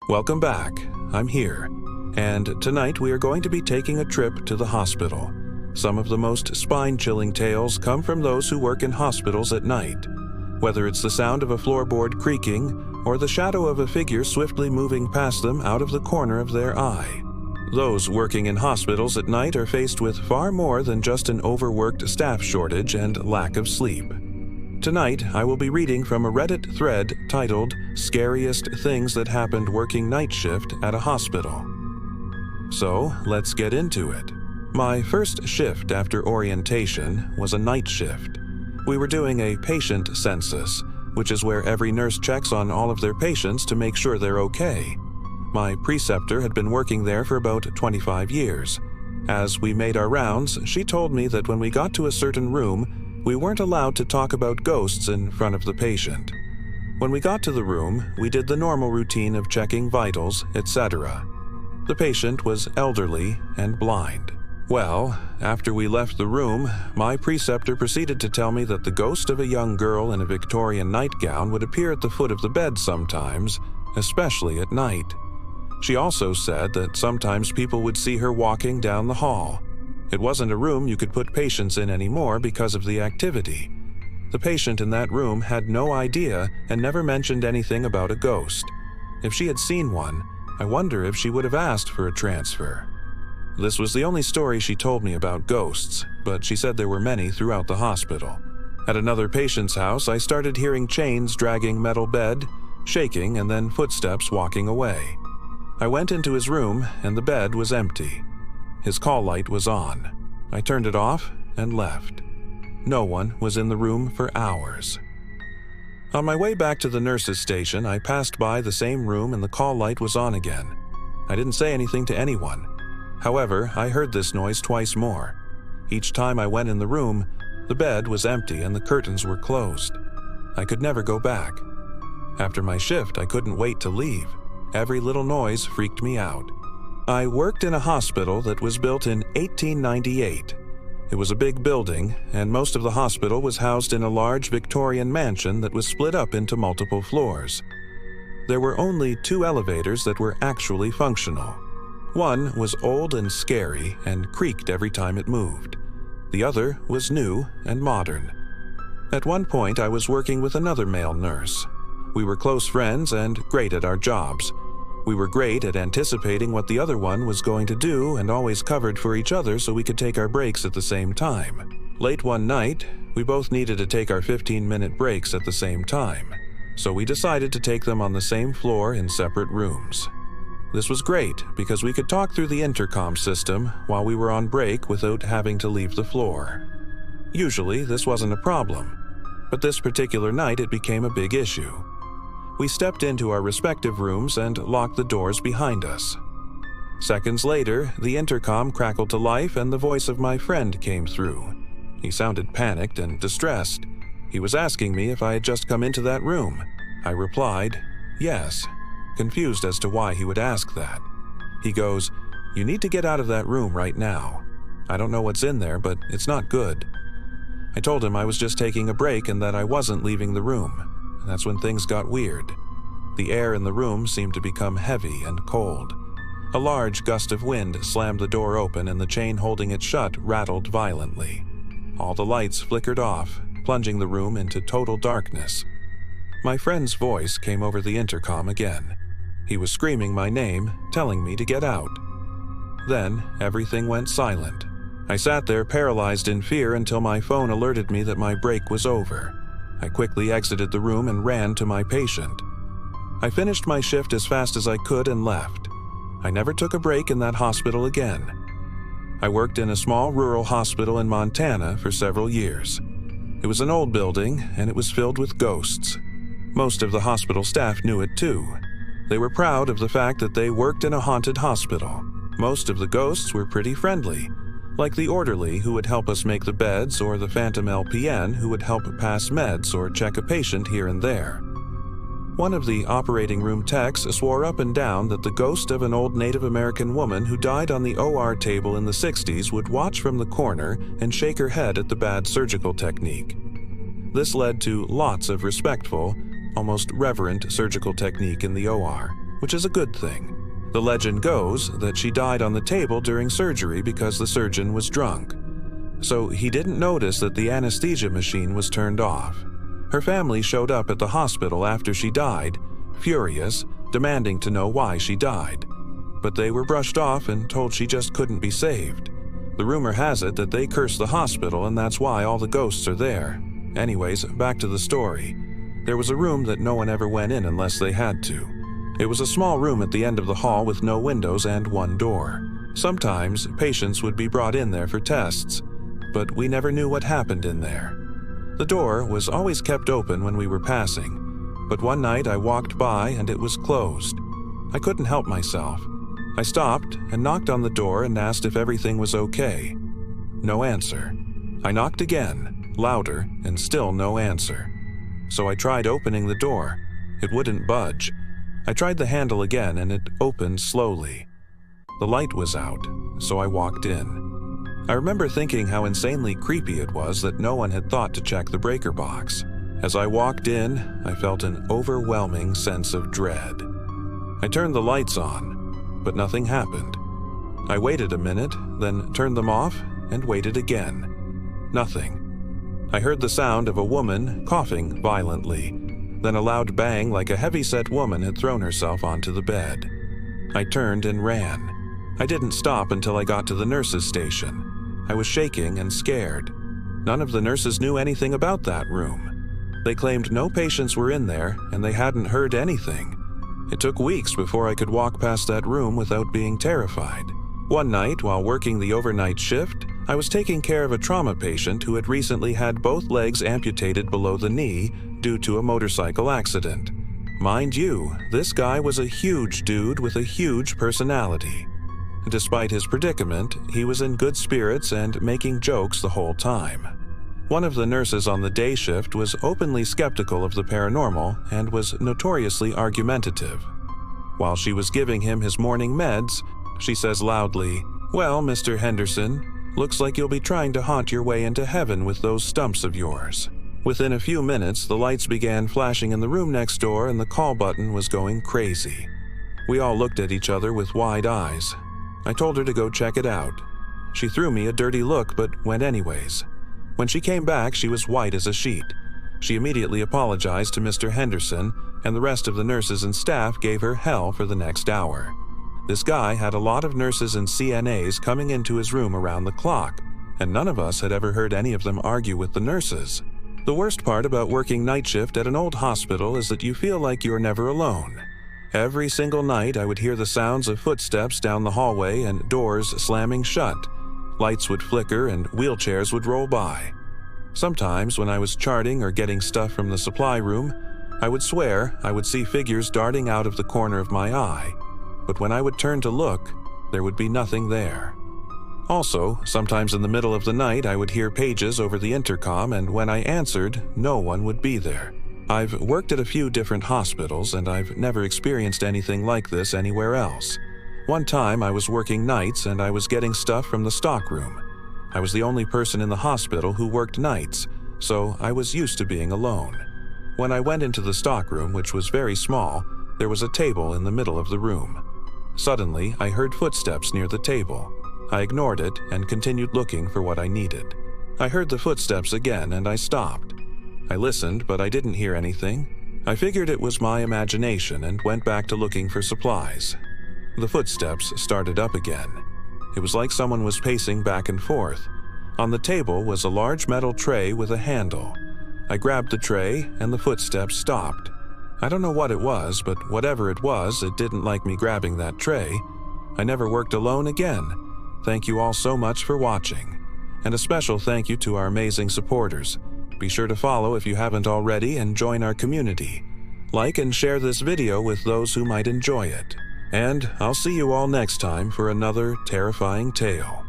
Welcome back. I'm here. And tonight we are going to be taking a trip to the hospital. Some of the most spine-chilling tales come from those who work in hospitals at night. Whether it's the sound of a floorboard creaking or the shadow of a figure swiftly moving past them out of the corner of their eye. Those working in hospitals at night are faced with far more than just an overworked staff shortage and lack of sleep. Tonight, I will be reading from a Reddit thread titled Scariest Things That Happened Working Night Shift at a Hospital. So, let's get into it. My first shift after orientation was a night shift. We were doing a patient census, which is where every nurse checks on all of their patients to make sure they're okay. My preceptor had been working there for about 25 years. As we made our rounds, she told me that when we got to a certain room, we weren't allowed to talk about ghosts in front of the patient. When we got to the room, we did the normal routine of checking vitals, etc. The patient was elderly and blind. Well, after we left the room, my preceptor proceeded to tell me that the ghost of a young girl in a Victorian nightgown would appear at the foot of the bed sometimes, especially at night. She also said that sometimes people would see her walking down the hall. It wasn't a room you could put patients in anymore because of the activity. The patient in that room had no idea and never mentioned anything about a ghost. If she had seen one, I wonder if she would have asked for a transfer. This was the only story she told me about ghosts, but she said there were many throughout the hospital. At another patient's house, I started hearing chains dragging metal bed, shaking, and then footsteps walking away. I went into his room, and the bed was empty. His call light was on. I turned it off and left. No one was in the room for hours. On my way back to the nurse's station, I passed by the same room and the call light was on again. I didn't say anything to anyone. However, I heard this noise twice more. Each time I went in the room, the bed was empty and the curtains were closed. I could never go back. After my shift, I couldn't wait to leave. Every little noise freaked me out. I worked in a hospital that was built in 1898. It was a big building, and most of the hospital was housed in a large Victorian mansion that was split up into multiple floors. There were only 2 elevators that were actually functional. One was old and scary and creaked every time it moved. The other was new and modern. At one point, I was working with another male nurse. We were close friends and great at our jobs. We were great at anticipating what the other one was going to do and always covered for each other so we could take our breaks at the same time. Late one night, we both needed to take our 15-minute breaks at the same time, so we decided to take them on the same floor in separate rooms. This was great because we could talk through the intercom system while we were on break without having to leave the floor. Usually, this wasn't a problem, but this particular night it became a big issue. We stepped into our respective rooms and locked the doors behind us. Seconds later, the intercom crackled to life and the voice of my friend came through. He sounded panicked and distressed. He was asking me if I had just come into that room. I replied, yes, confused as to why he would ask that. He goes, "You need to get out of that room right now. I don't know what's in there, but it's not good." I told him I was just taking a break and that I wasn't leaving the room. That's when things got weird. The air in the room seemed to become heavy and cold. A large gust of wind slammed the door open and the chain holding it shut rattled violently. All the lights flickered off, plunging the room into total darkness. My friend's voice came over the intercom again. He was screaming my name, telling me to get out. Then, everything went silent. I sat there paralyzed in fear until my phone alerted me that my break was over. I quickly exited the room and ran to my patient. I finished my shift as fast as I could and left. I never took a break in that hospital again. I worked in a small rural hospital in Montana for several years. It was an old building, and it was filled with ghosts. Most of the hospital staff knew it too. They were proud of the fact that they worked in a haunted hospital. Most of the ghosts were pretty friendly, like the orderly who would help us make the beds or the phantom LPN who would help pass meds or check a patient here and there. One of the operating room techs swore up and down that the ghost of an old Native American woman who died on the OR table in the 60s would watch from the corner and shake her head at the bad surgical technique. This led to lots of respectful, almost reverent surgical technique in the OR, which is a good thing. The legend goes that she died on the table during surgery because the surgeon was drunk. So he didn't notice that the anesthesia machine was turned off. Her family showed up at the hospital after she died, furious, demanding to know why she died. But they were brushed off and told she just couldn't be saved. The rumor has it that they cursed the hospital and that's why all the ghosts are there. Anyways, back to the story. There was a room that no one ever went in unless they had to. It was a small room at the end of the hall with no windows and one door. Sometimes patients would be brought in there for tests, but we never knew what happened in there. The door was always kept open when we were passing, but one night I walked by and it was closed. I couldn't help myself. I stopped and knocked on the door and asked if everything was okay. No answer. I knocked again, louder, and still no answer. So I tried opening the door. It wouldn't budge. I tried the handle again and it opened slowly. The light was out, so I walked in. I remember thinking how insanely creepy it was that no one had thought to check the breaker box. As I walked in, I felt an overwhelming sense of dread. I turned the lights on, but nothing happened. I waited a minute, then turned them off and waited again. Nothing. I heard the sound of a woman coughing violently, then a loud bang like a heavy-set woman had thrown herself onto the bed. I turned and ran. I didn't stop until I got to the nurse's station. I was shaking and scared. None of the nurses knew anything about that room. They claimed no patients were in there and they hadn't heard anything. It took weeks before I could walk past that room without being terrified. One night, while working the overnight shift, I was taking care of a trauma patient who had recently had both legs amputated below the knee due to a motorcycle accident. Mind you, this guy was a huge dude with a huge personality. Despite his predicament, he was in good spirits and making jokes the whole time. One of the nurses on the day shift was openly skeptical of the paranormal and was notoriously argumentative. While she was giving him his morning meds, she says loudly, "Well, Mr. Henderson, looks like you'll be trying to haunt your way into heaven with those stumps of yours." Within a few minutes, the lights began flashing in the room next door and the call button was going crazy. We all looked at each other with wide eyes. I told her to go check it out. She threw me a dirty look but went anyways. When she came back, she was white as a sheet. She immediately apologized to Mr. Henderson, and the rest of the nurses and staff gave her hell for the next hour. This guy had a lot of nurses and CNAs coming into his room around the clock, and none of us had ever heard any of them argue with the nurses. The worst part about working night shift at an old hospital is that you feel like you're never alone. Every single night I would hear the sounds of footsteps down the hallway and doors slamming shut. Lights would flicker and wheelchairs would roll by. Sometimes when I was charting or getting stuff from the supply room, I would swear I would see figures darting out of the corner of my eye, but when I would turn to look, there would be nothing there. Also, sometimes in the middle of the night I would hear pages over the intercom, and when I answered, no one would be there. I've worked at a few different hospitals and I've never experienced anything like this anywhere else. One time I was working nights and I was getting stuff from the stockroom. I was the only person in the hospital who worked nights, so I was used to being alone. When I went into the stockroom, which was very small, there was a table in the middle of the room. Suddenly, I heard footsteps near the table. I ignored it and continued looking for what I needed. I heard the footsteps again and I stopped. I listened, but I didn't hear anything. I figured it was my imagination and went back to looking for supplies. The footsteps started up again. It was like someone was pacing back and forth. On the table was a large metal tray with a handle. I grabbed the tray and the footsteps stopped. I don't know what it was, but whatever it was, it didn't like me grabbing that tray. I never worked alone again. Thank you all so much for watching. And a special thank you to our amazing supporters. Be sure to follow if you haven't already and join our community. Like and share this video with those who might enjoy it. And I'll see you all next time for another terrifying tale.